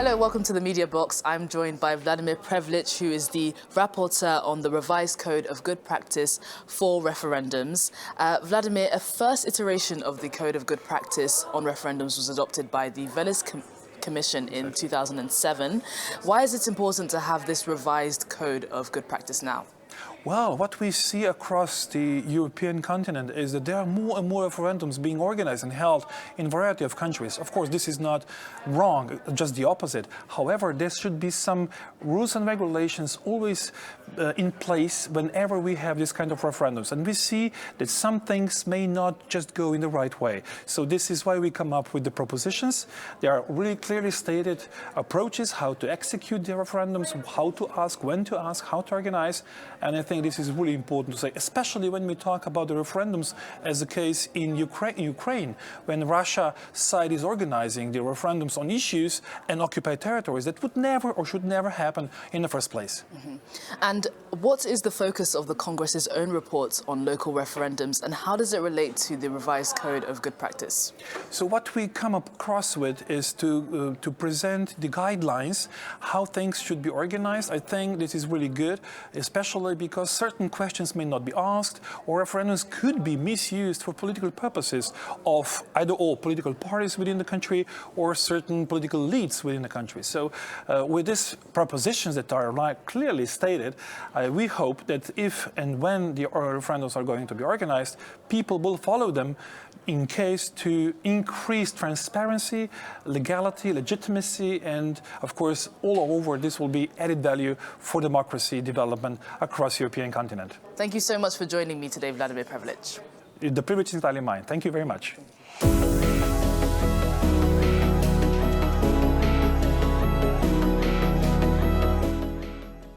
Hello, welcome to the Mediabox. I'm joined by Vladimir Prebilic, who is the rapporteur on the revised Code of Good Practice for referendums. Vladimir, a first iteration of the Code of Good Practice on referendums was adopted by the Venice Commission in 2007. Why is it important to have this revised Code of Good Practice now? Well, what we see across the European continent is that there are more and more referendums being organized and held in a variety of countries. Of course, this is not wrong, just the opposite. However, there should be some rules and regulations always in place whenever we have this kind of referendums. And we see that some things may not just go in the right way. So this is why we come up with the propositions. There are really clearly stated approaches how to execute the referendums, how to ask, when to ask, how to organize. And I think this is really important to say, especially when we talk about the referendums as the case in Ukraine, when Russia side is organizing the referendums on issues and occupied territories that would never or should never happen in the first place. Mm-hmm. And what is the focus of the Congress's own reports on local referendums, and how does it relate to the revised Code of Good Practice? So what we come across with is to present the guidelines, how things should be organized. I think this is really good, especially because certain questions may not be asked, or referendums could be misused for political purposes of either all political parties within the country or certain political elites within the country. So with these propositions that are clearly stated, we hope that if and when the referendums are going to be organized, people will follow them in case to increase transparency, legality, legitimacy, and of course all over this will be added value for democracy development across the European continent. Thank you so much for joining me today, Vladimir Prebilic. The privilege is entirely mine. Thank you very much.